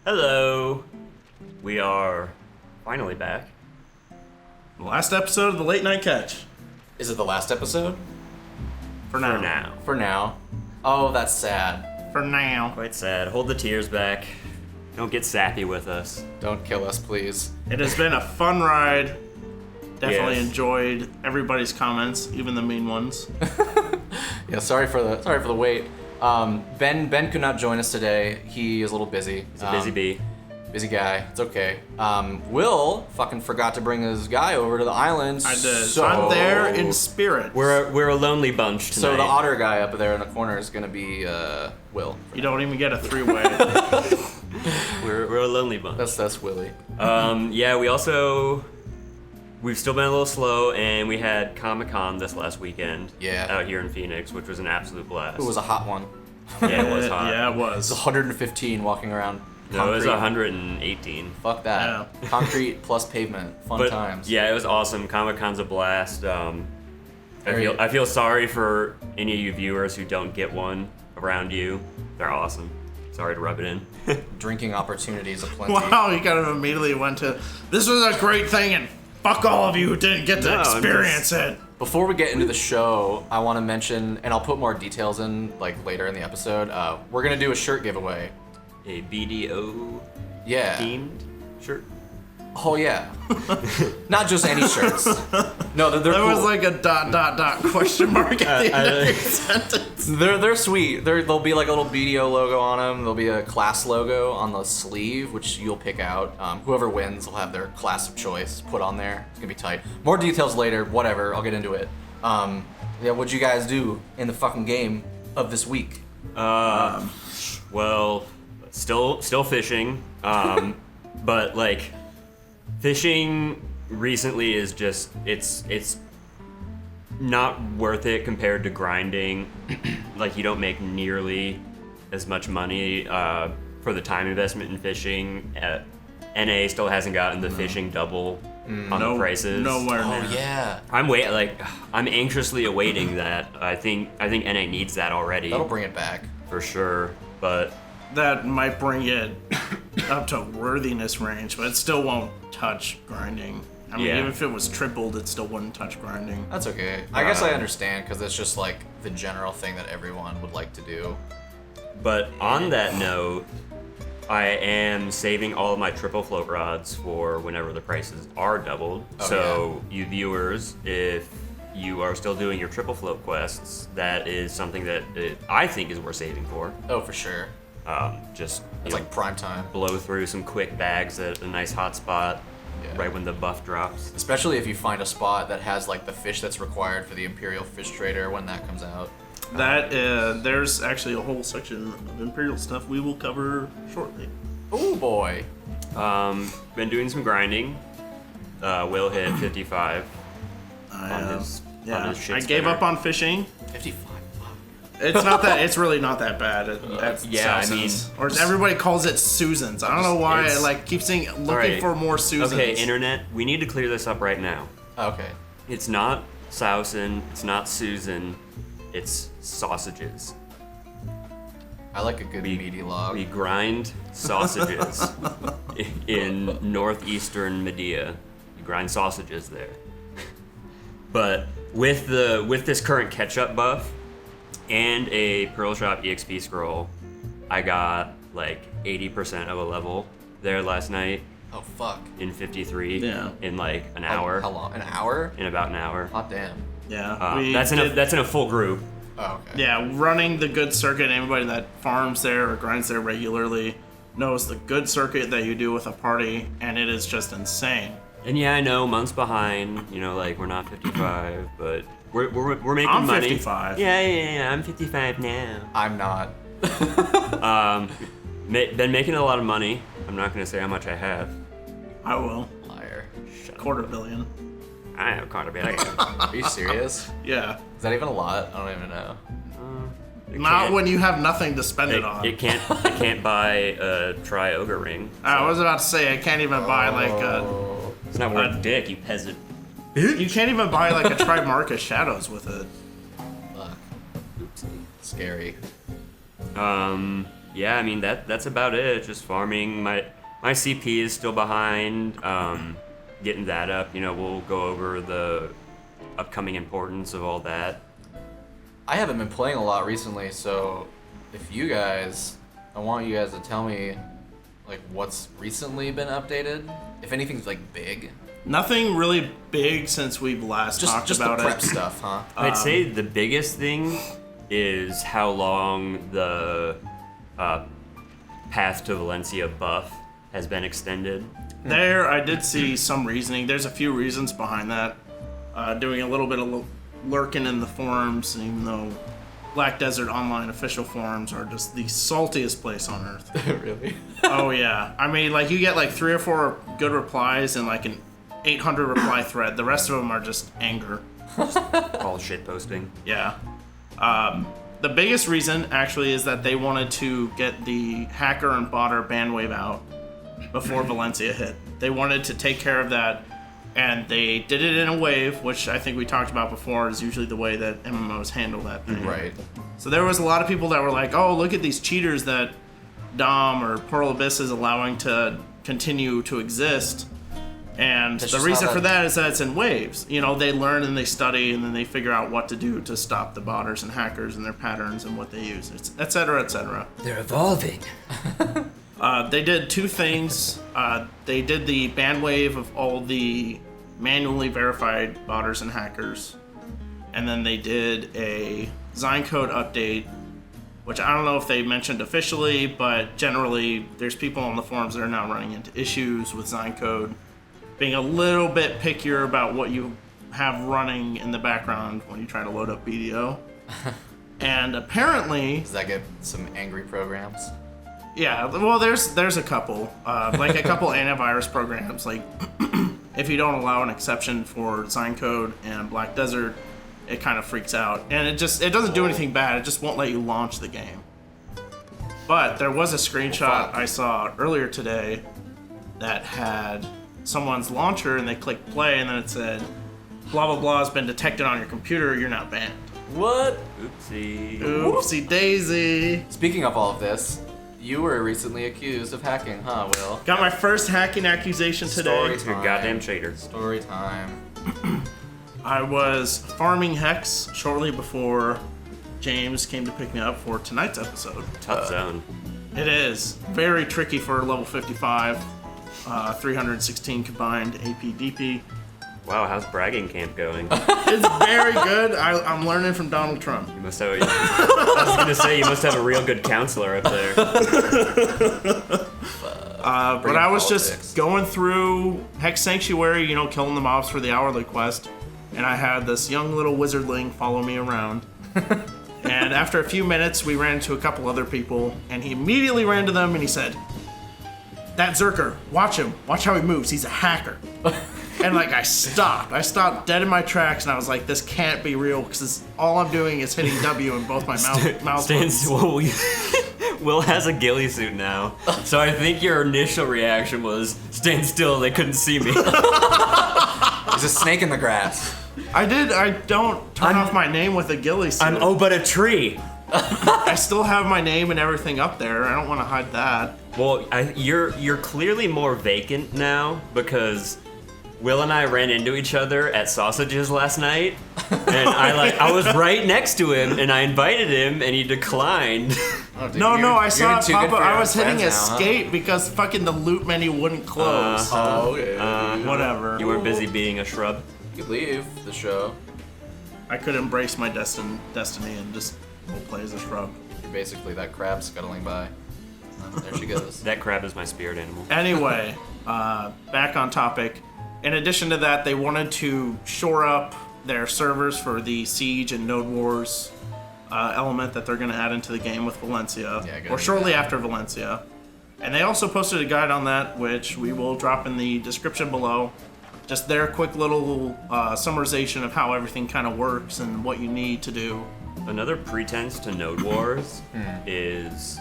Hello. We are finally back. Last episode of the Late Night Catch. Is it the last episode? For now. For now. Oh, that's sad. For now. Quite sad. Hold the tears back. Don't get sappy with us. Don't kill us, please. It has been a fun ride. Definitely Yes. enjoyed everybody's comments, even the mean ones. Yeah, sorry for the wait. Ben could not join us today. He is a little busy. He's a busy bee. Busy guy. It's okay. Will fucking forgot to bring his guy over to the islands. I did. So I'm there in spirit. We're a lonely bunch tonight. So the otter guy up there in the corner is gonna be Will. You don't even get a three-way. We're a lonely bunch. That's Willie. Yeah, we've still been a little slow, and we had Comic-Con this last weekend. Yeah. Out here in Phoenix, which was an absolute blast. It was a hot one. Yeah, it was hot. Yeah, it It's was. 115 walking around. No, it was concrete. 118. Fuck that. Yeah. Concrete plus pavement. Fun But times. yeah, it was awesome. Comic-Con's a blast. Very- I feel sorry for any of you viewers who don't get one around you. They're awesome. Sorry to rub it in. Drinking opportunities aplenty. Wow, you kind of immediately went to, this was a great thing, and fuck all of you who didn't get to No, I'm experience it. Before we get into the show, I want to mention, and I'll put more details in like later in the episode. We're gonna do a shirt giveaway. A BDO Yeah. themed shirt. Oh yeah. Not just any shirts. No, they're There cool. was like a ... question mark at the end of your sentence. They're sweet. There'll be like a little BDO logo on them. There'll be a class logo on the sleeve, which you'll pick out. Whoever wins will have their class of choice put on there. It's gonna be tight. More details later. Whatever. I'll get into it. Yeah. What'd you guys do in the fucking game of this week? Well, still fishing. But like fishing recently is just it's not worth it compared to grinding. Like you don't make nearly as much money for the time investment in fishing. NA still hasn't gotten the fishing double on the prices. Nowhere Oh near. yeah. I'm anxiously awaiting that. I think NA needs that already That'll bring it back. for sure. But That might bring it up to worthiness range, but it still won't touch grinding. I mean, Yeah. even if it was tripled, it still wouldn't touch grinding. That's okay. I guess I understand because it's just like the general thing that everyone would like to do. But on that note, I am saving all of my triple float rods for whenever the prices are doubled. Oh, So you viewers, if you are still doing your triple float quests, that is something that I think is worth saving for. Oh, for sure. Just It's like prime time. blow through some quick bags at a nice hot spot Yeah. right when the buff drops. Especially if you find a spot that has like the fish that's required for the Imperial Fish Trader when that comes out. That there's actually a whole section of Imperial stuff we will cover shortly. Oh boy. Been doing some grinding. Will hit 55 I, on his shit I gave spinner. up on fishing. 55. It's not that. It's really not that bad. At yeah, I Southson's. Or everybody calls it Susan's. I don't know why. I It's- like keep saying looking Alright. for more Susan's. Okay, internet, we need to clear this up right now. Okay. It's not Sousen, it's not Susan, it's sausages. I like a good meaty log. We grind sausages in northeastern Medea. We grind sausages there. But with this current catch-up buff and a Pearl Shop EXP scroll, I got like 80% of a level there last night Oh fuck. in 53 Yeah. in like an hour. How long? An hour? In about an hour. Hot damn. Yeah. we That's in a full group. Oh, okay. Yeah, running the good circuit. Anybody that farms there or grinds there regularly knows the good circuit that you do with a party, and it is just insane. And yeah, I know months behind. You know, like we're not 55, but we're making I'm money. 55. Yeah. I'm 55 now. I'm not. Been making a lot of money. I'm not gonna say how much I have. I will. Liar. Shut up. $250 million. I have quite a bit. Are you serious? Yeah. Is that even a lot? I don't even know. Not when you have nothing to spend it on. It can't buy a tri-ogre ring. I was about to say, I can't even buy like a... It's not worth dick, you peasant. You can't even buy like a Trimarchus Shadows with it. Fuck. Oopsie. Scary. yeah, I mean that's about it. Just farming. My CP is still behind. Getting that up. We'll go over the upcoming importance of all that. I haven't been playing a lot recently, so I want you guys to tell me like what's recently been updated. If anything's like big. Nothing really big since we've last talked about the prep it. stuff, huh? I'd say the biggest thing is how long the path to Valencia buff has been extended. There, I did see some reasoning. There's a few reasons behind that. Doing a little bit of lurking in the forums, even though Black Desert Online official forums are just the saltiest place on earth. Really? Oh yeah. I mean, like you get like 3 or 4 good replies in like an 800 reply thread. The rest of them are just anger. All shit posting. Yeah. The biggest reason actually is that they wanted to get the hacker and botter ban wave out before Valencia hit. They wanted to take care of that, and they did it in a wave, which I think we talked about before is usually the way that MMOs handle that thing. Right. So there was a lot of people that were like, oh, look at these cheaters that Dom or Pearl Abyss is allowing to continue to exist. And That's the just reason how for that- that is that it's in waves. They learn and they study, and then they figure out what to do to stop the botters and hackers and their patterns and what they use, et cetera, et cetera. They're evolving. They did 2 things. They did the ban wave of all the manually verified botters and hackers. And then they did a Zine code update, which I don't know if they mentioned officially, but generally there's people on the forums that are now running into issues with Zine code, being a little bit pickier about what you have running in the background when you try to load up BDO. And apparently, Does that get some angry programs? yeah, well, there's a couple, like a couple antivirus programs. Like, if you don't allow an exception for Zine code and Black Desert, it kind of freaks out, and it doesn't do anything bad. It just won't let you launch the game. But there was a screenshot I saw earlier today that had someone's launcher, and they clicked play, and then it said, "Blah blah blah has been detected on your computer. You're now banned." What? Oopsie. Oopsie daisy. Speaking of all of this, you were recently accused of hacking, huh, Will? Got my first hacking accusation today. Story You're a goddamn traitor. Story time. I was farming Hex shortly before James came to pick me up for tonight's episode. Tough zone. It is very tricky for level 55, 316 combined AP DP. Wow, how's bragging camp going? It's very good. I'm learning from Donald Trump. You must have. I was gonna say you must have a real good counselor up there. But I was politics. just going through Hex Sanctuary, killing the mobs for the hourly quest, and I had this young little wizardling follow me around. And after a few minutes, we ran into a couple other people, and he immediately ran to them and he said, "That Zerker, watch him. Watch how he moves. He's a hacker." And I stopped dead in my tracks, and I was like, this can't be real, because all I'm doing is hitting W in both my mouse Stand buttons. still. Will has a ghillie suit now, so I think your initial reaction was stand still. They couldn't see me. There's a snake in the grass. I don't turn off my name with a ghillie suit. I'm but a tree. I still have my name and everything up there. I don't want to hide that. Well, you're clearly more vacant now because Will and I ran into each other at Sausages last night, and I was right next to him, and I invited him, and he declined. Oh, dude, No, I saw it too good pop up. for your I own was hitting friends now, huh? escape because fucking the loot menu wouldn't close. Oh, okay. Whatever. You were busy being a shrub. You could leave the show. I could embrace my destiny and just play as a shrub. You're basically that crab scuttling by. There she goes. That crab is my spirit animal. Anyway, back on topic. In addition to that, they wanted to shore up their servers for the Siege and Node Wars element that they're going to add into the game with Valencia, Yeah, good. or shortly after Valencia. And they also posted a guide on that, which we will drop in the description below. Just their quick little summarization of how everything kind of works and what you need to do. Another pretense to Node Wars is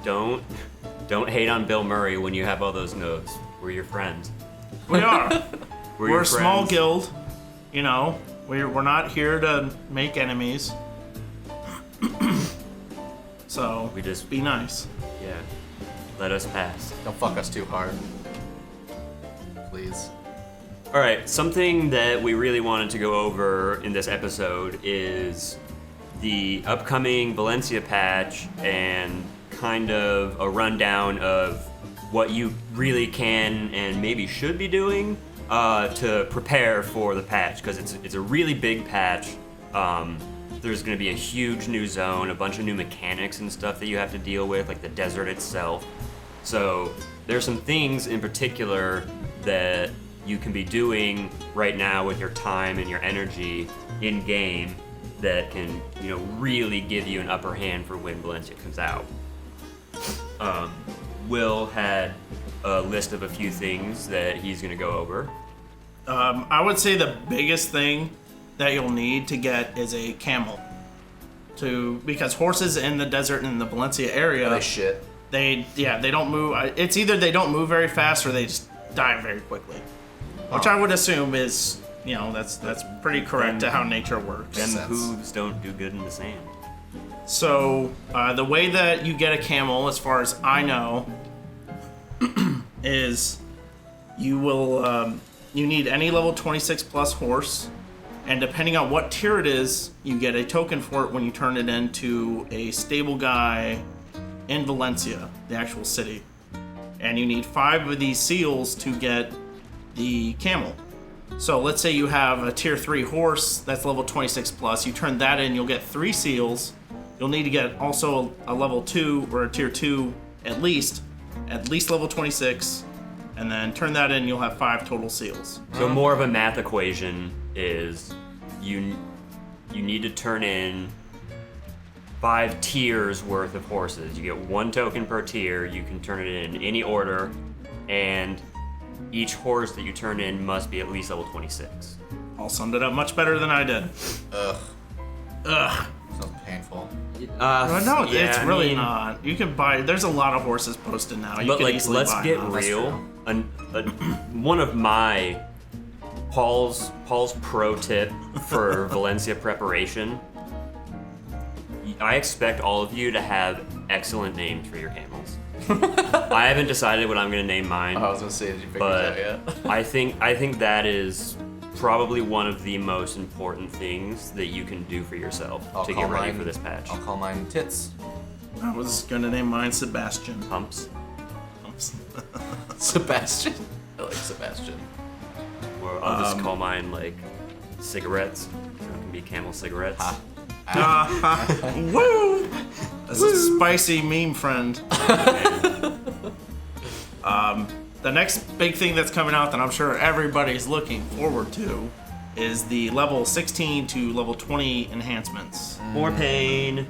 don't hate on Bill Murray when you have all those nodes. We're your friends. We are. We're We're your a small friends. guild. We're not here to make enemies. So We just- be nice. Yeah. Let us pass. Don't fuck us too hard. Please. All right, something that we really wanted to go over in this episode is the upcoming Valencia patch and kind of a rundown of what you really can and maybe should be doing to prepare for the patch, because it's a really big patch. There's going to be a huge new zone, a bunch of new mechanics and stuff that you have to deal with, like the desert itself. So there's some things in particular that you can be doing right now with your time and your energy in game that can, really give you an upper hand for when Valencia comes out. Will had a list of a few things that he's going to go over. I would say the biggest thing that you'll need to get is a camel. Because horses in the desert and in the Valencia area, They shit. they don't move. It's either they don't move very fast or they just die very quickly. Which I would assume is, that's pretty correct to how nature works. Them sense. hooves don't do good in the sand. So the way that you get a camel, as far as I know, is you will you need any level 26 plus horse, and depending on what tier it is, you get a token for it when you turn it into a stable guy in Valencia, the actual city. And you need 5 of these seals to get the camel. So let's say you have a tier 3 horse that's level 26 plus, you turn that in, you'll get 3 seals. You'll need to get also a level 2 or a tier 2 at least level 26, and then turn that in, you'll have 5 total seals. So more of a math equation is you need to turn in 5 tiers worth of horses. You get 1 token per tier. You can turn it in any order, and each horse that you turn in must be at least level 26. All summed it up much better than I did. Ugh. Ugh. Sounds painful. No, yeah, it's I really mean, not. You can buy. There's a lot of horses posted now. You But can easily let's buy get them. real. One of my Paul's pro tip for Valencia Preparation. I expect all of you to have excellent names for your camels. I haven't decided what I'm going to name mine. I was gonna say, did you figure But it out yet? I think that is probably one of the most important things that you can do for yourself I'll to call get ready mine- for this patch. I'll call mine Tits. I was gonna name mine Sebastian. Pumps, Sebastian. I like Sebastian. or I'll just call mine like cigarettes. So it can be camel cigarettes. Woo! That's a spicy meme friend. The next big thing that's coming out that I'm sure everybody's looking forward to is the level 16 to level 20 enhancements. More pain.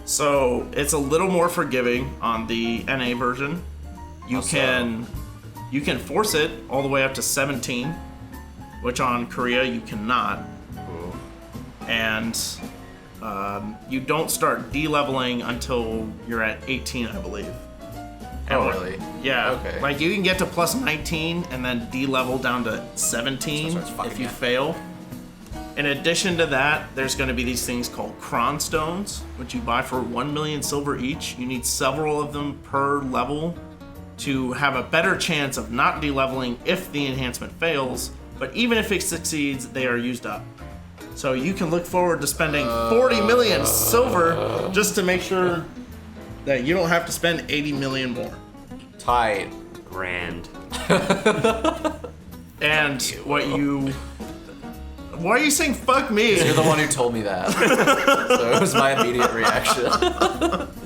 So it's a little more forgiving on the NA version. You can force it all the way up to 17, which on Korea you cannot. And you don't start de-leveling until you're at 18, I believe. Oh, really? Yeah. Okay. Like you can get to plus 19 and then de-level down to 17 So it starts fucking if you again. fail. In addition to that, there's going to be these things called Kron Stones, which you buy for 1 million silver each. You need several of them per level to have a better chance of not de-leveling if the enhancement fails. But even if it succeeds, they are used up. So you can look forward to spending 40 million silver just to make sure that you don't have to spend 80 million more. Tight. Grand. And why are you saying fuck me? You're the one who told me that. So it was my immediate reaction.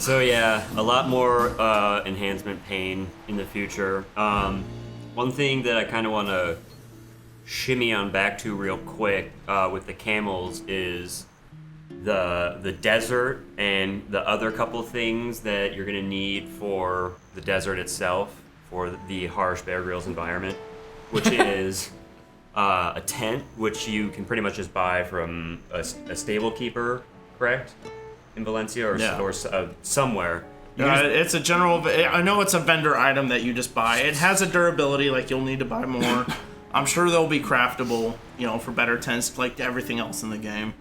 So yeah, a lot more enhancement pain in the future. One thing that I kind of want to shimmy on back to real quick with the camels is the desert and the other couple things that you're gonna need for the desert itself, for the harsh Bear Grylls environment, which is a tent, which you can pretty much just buy from a stable keeper, correct? In Valencia or somewhere. It's a general. I know it's a vendor item that you just buy. It has a durability, like you'll need to buy more. I'm sure they'll be craftable, for better tents, like everything else in the game.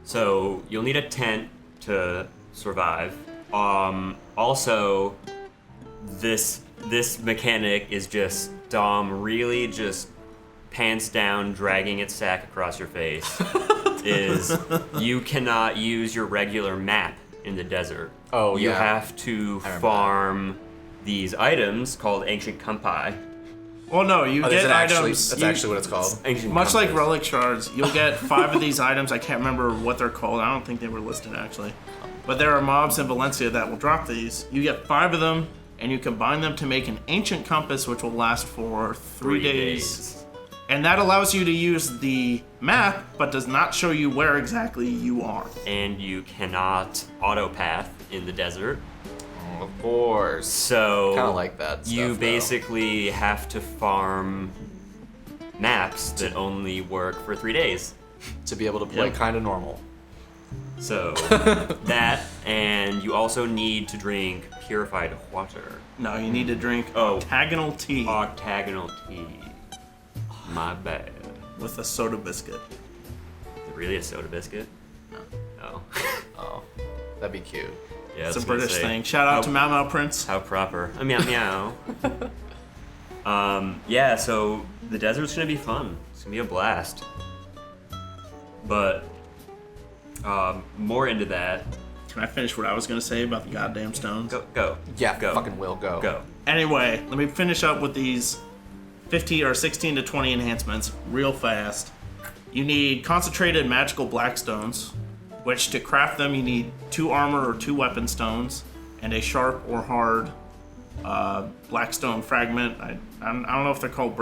So you'll need a tent to survive. Also, this mechanic is just Dom really just pants down, dragging its sack across your face. Is you cannot use your regular map in the desert. Oh, you yeah. have to farm these items called ancient kumpai. Well, no, you get items. That's actually what it's called. Ancient Much like kumpai. relic shards, you'll get 5 of these items. I can't remember what they're called. I don't think they were listed actually. But there are mobs in Valencia that will drop these. You get 5 of them, and you combine them to make an ancient compass, which will last for 3 days. And that allows you to use the map, but does not show you where exactly you are. And you cannot autopath in the desert. Of course. So Kind of like that stuff, you though. basically have to farm maps that only work for 3 days. To be able to play Yep. kind of normal. So that, and you also need to drink purified water. No, you need to drink Oh. octagonal tea Octagonal tea. My bad. with a soda biscuit. Is it really a soda biscuit? No. Oh. Oh, that'd be cute. Yeah, It's I a was gonna British say, thing. Shout out to Mau Mau Prince. How proper. Meow meow. Yeah, so the desert's gonna be fun. It's gonna be a blast. But more into that. Can I finish what I was going to say about the goddamn stones? Go. Yeah, Go. fucking will go. Go. Anyway, let me finish up with these 15 or 16 to 20 enhancements real fast. You need concentrated magical black stones, which to craft them you need 2 armor or 2 weapon stones, and a sharp or hard blackstone fragment. I don't know if they're called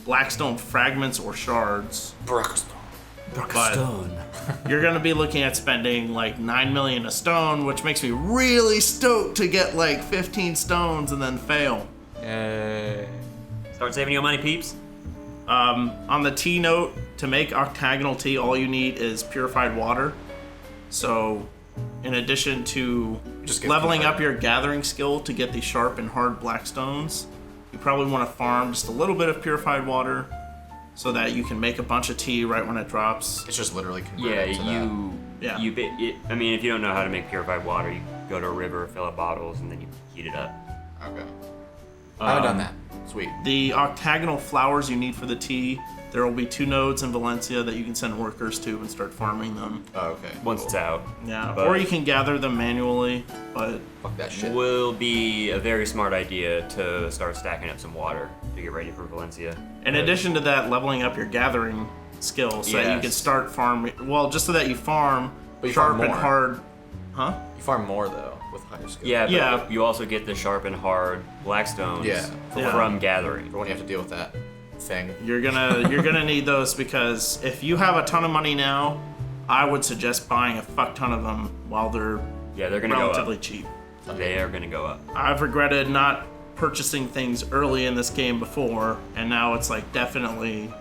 blackstone fragments or shards. Brookstone. Stone. You're gonna be looking at spending like 9 million a stone, which makes me really stoked to get like 15 stones and then fail. Yay. Start saving your money, peeps. On the tea note, to make octagonal tea, all you need is purified water. So, in addition to Just get leveling purified. up your gathering skill to get the sharp and hard black stones, you probably want to farm just a little bit of purified water so that you can make a bunch of tea right when it drops. It's just literally Yeah, converted to that. Yeah. I mean, if you don't know how to make purified water, you go to a river, fill up bottles, and then you heat it up. Okay. I haven't done that. Sweet. The octagonal flowers you need for the tea, there will be 2 nodes in Valencia that you can send workers to and start farming them. Oh, okay. Once it's out. Yeah, But- or you can gather them manually, but Fuck that shit. Will be a very smart idea to start stacking up some water to get ready for Valencia. in addition to that, leveling up your gathering skill so that you Yes. can start farming. Well, just so that you farm But you sharp farm and more. hard. Huh? You farm more though with higher skill. Yeah, but Yeah. you also get the sharp and hard blackstones Yeah. from gathering. For when you have to deal with that thing. You're gonna need those because if you have a ton of money now, I would suggest buying a fuck ton of them while they're Yeah, they're gonna relatively go cheap. up. They are gonna go up. I've regretted not purchasing things early in this game before, and now it's like definitely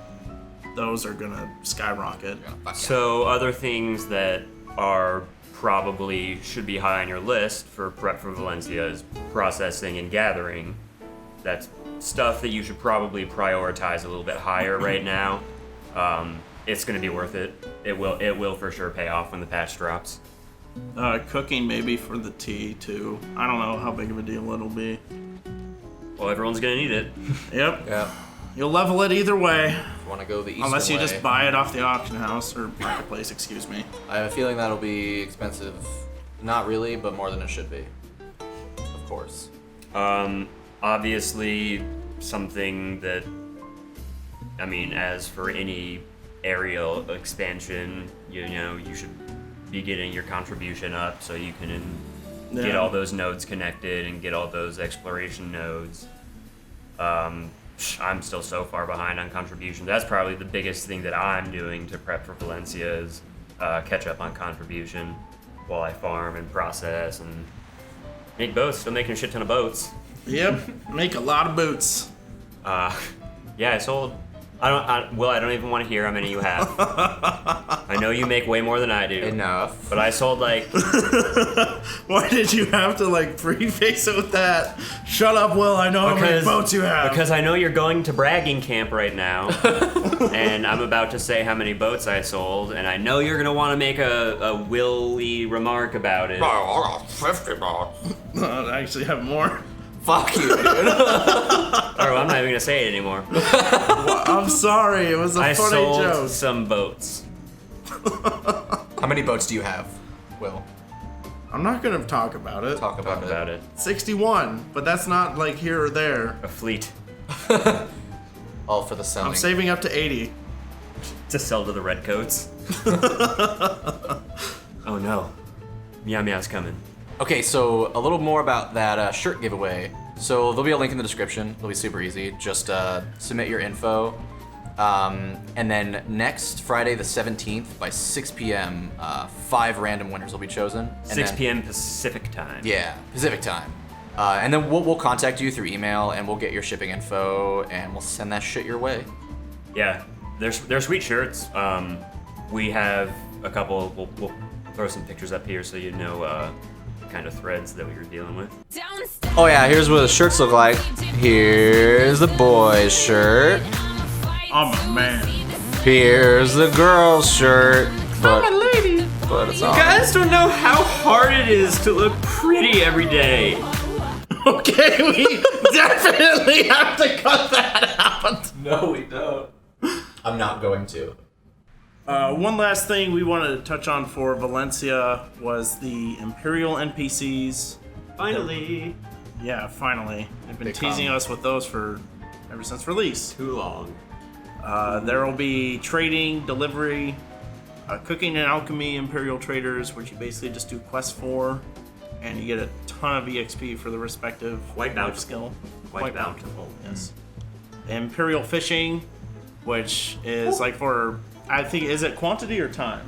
those are gonna skyrocket. Fuck yeah. So other things that are probably should be high on your list for prep for Valencia is processing and gathering. That's stuff that you should probably prioritize a little bit higher right now. It's gonna be worth it. It will for sure pay off when the patch drops. Cooking maybe for the tea too. I don't know how big of a deal it'll be. Well, everyone's gonna need it. Yep. Yeah. You'll level it either way, If you want to go the eastern unless you way, just buy it off the auction house or marketplace. Excuse me. I have a feeling that'll be expensive. Not really, but more than it should be. Of course. Obviously, something that, I mean, as for any aerial expansion, you know, you should be getting your contribution up so you can get Yeah. all those nodes connected and get all those exploration nodes. I'm still so far behind on contribution. That's probably the biggest thing that I'm doing to prep for Valencia is catch up on contribution while I farm and process and make boats. Still making a shit ton of boats. Yep. Make a lot of boots. Yeah, I sold I don't even want to hear how many you have. I know you make way more than I do. Enough. But I sold like... Why did you have to like preface it with that? Shut up, Will. I know how many boats you have. Because I know you're going to bragging camp right now. And I'm about to say how many boats I sold. And I know you're going to want to make a Willy remark about it. Oh, 50 boats. I actually have more. Fuck you, dude. Or I'm not even going to say it anymore. I'm sorry. It was a I funny sold joke. some boats. How many boats do you have, Will? I'm not going to talk about it. Talk about it. 61, but that's not like here or there. A fleet. All for the selling. I'm saving up to 80. To sell to the redcoats. Oh no. Meow Meow's coming. Okay, so a little more about that shirt giveaway. So there'll be a link in the description. It'll be super easy. Just submit your info. And then next Friday the 17th by 6 p.m., 5 random winners will be chosen. And 6 then- p.m. Pacific time. Yeah, Pacific time. And then we'll contact you through email, and we'll get your shipping info, and we'll send that shit your way. Yeah, they're sweet shirts. We have a couple. We'll throw some pictures up here so you know kind of threads that we were dealing with. Oh yeah, here's what the shirts look like. Here's the boys' shirt. I'm a man. Here's the girls' shirt. But, I'm a lady. But it's You all. guys don't know how hard it is to look pretty every day. Okay, we definitely have to cut that out. No, we don't. I'm not going to. One last thing we wanted to touch on for Valencia was the Imperial NPCs. Finally. Yeah, finally. They've been They teasing come. us with those for ever since release. Too long. There will be trading, delivery, cooking and alchemy Imperial traders, which you basically just do quests for, and you get a ton of EXP for the respective White life bountiful. skill. White bountiful. Yes. Imperial fishing, which is like for, I think, is it quantity or time?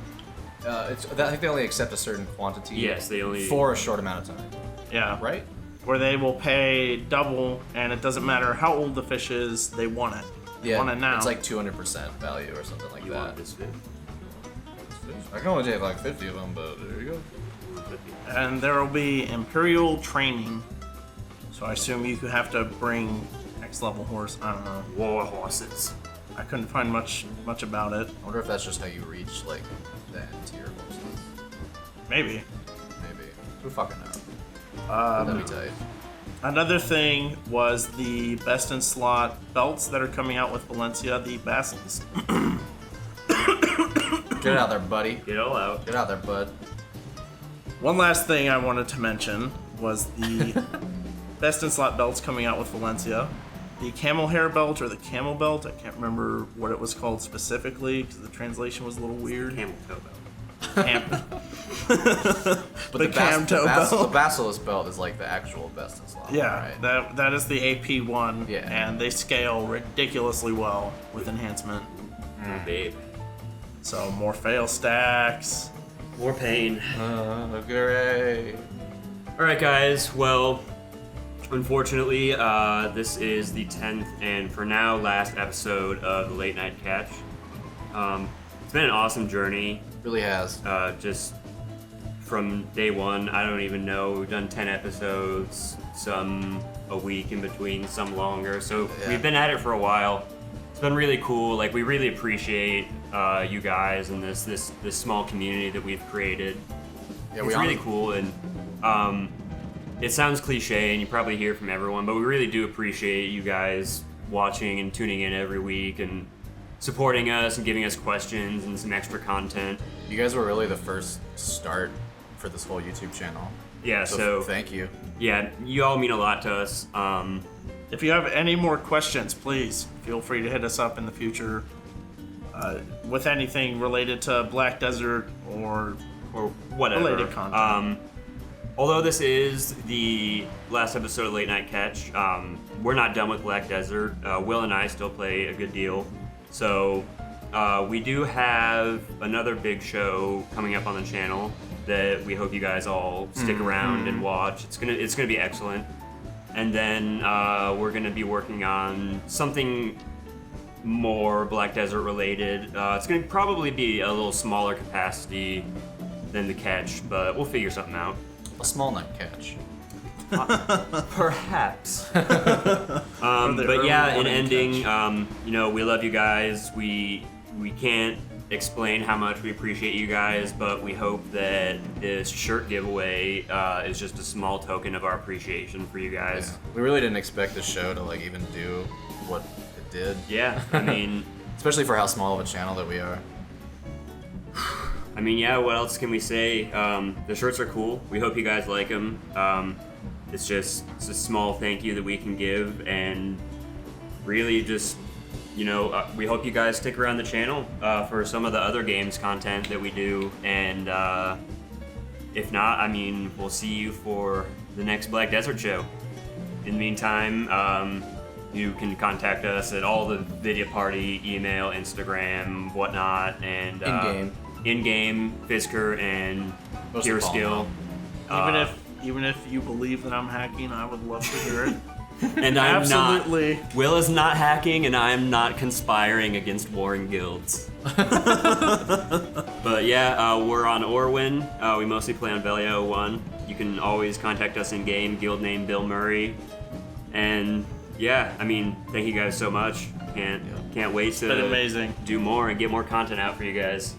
I think they only accept a certain quantity. Yes, they only... For a short amount of time. Yeah. Right? Where they will pay double, and it doesn't matter how old the fish is, they want it. They want it now. It's like 200% value or something like You that. want this fit? I can only take like 50 of them, but there you go. And there will be Imperial training. So I assume you could have to bring X level horse. I don't know. War horses. I couldn't find much about it. I wonder if that's just how you reach like the end tier horses. Maybe. Maybe. Who fucking knows? Um, That'd be tight. Another thing was the best in slot belts that are coming out with Valencia, the Bastons. Get out there, buddy. Get all out. Get out there, bud. One last thing I wanted to mention was the best in slot belts coming out with Valencia. The camel hair belt or the camel belt, I can't remember what it was called specifically because the translation was a little weird. Camel toe belt. But The cam toe belt. The Basilisk belt is like the actual best in slot. Yeah, Right? that is the AP one, Yeah. and they scale ridiculously well with enhancement. Babe. So more fail stacks. More pain. Hooray. Alright guys, well, unfortunately, this is the 10th and for now last episode of the Late Night Catch. It's been an awesome journey. Really has. Just from day one, I don't even know. We've done 10 episodes, some a week in between, some longer. So Yeah. we've been at it for a while. It's been really cool. Like, we really appreciate you guys and this small community that we've created. Yeah, It's really cool, and it sounds cliche, and you probably hear from everyone, but we really do appreciate you guys watching and tuning in every week and supporting us and giving us questions and some extra content. You guys were really the first start for this whole YouTube channel. Yeah, so thank you. yeah, you all mean a lot to us. If you have any more questions, please feel free to hit us up in the future with anything related to Black Desert or whatever. related content. Although this is the last episode of Late Night Catch, we're not done with Black Desert. Will and I still play a good deal. So we do have another big show coming up on the channel that we hope you guys all stick around and watch. It's gonna be excellent. And then we're gonna be working on something more Black Desert related. It's going to probably be a little smaller capacity than the catch, but we'll figure something out. A small night catch. Perhaps. the But yeah, in early ending, morning you know, we love you guys. We can't explain how much we appreciate you guys, but we hope that this shirt giveaway is just a small token of our appreciation for you guys. Yeah. We really didn't expect this show to like even do what it did. Yeah, I mean, Especially for how small of a channel that we are. yeah, what else can we say? The shirts are cool. We hope you guys like them. It's a small thank you that we can give, and really just, you know, we hope you guys stick around the channel for some of the other games content that we do, and if not, I mean, we'll see you for the next Black Desert show. In the meantime, you can contact us at all the VidyaParty, email, Instagram, whatnot, and in-game, Fisker, and Most Pure of all, Skill. even if you believe that I'm hacking, I would love to hear it. And I'm Absolutely. not. Will is not hacking, and I am not conspiring against warring guilds. But yeah, we're on Orwin. We mostly play on Velia 01. You can always contact us in game. Guild name Bill Murray. And yeah, I mean, thank you guys so much. Can't wait to been amazing. do more and get more content out for you guys.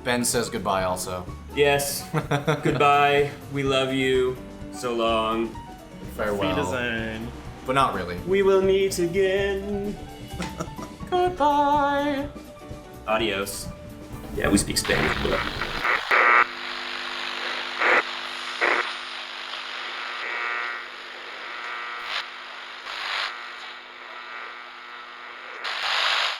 Ben says goodbye also. Yes. Goodbye. We love you. So long. Farewell. Wiedersehen. But not really. We will meet again. Goodbye. Adios. Yeah, we speak Spanish.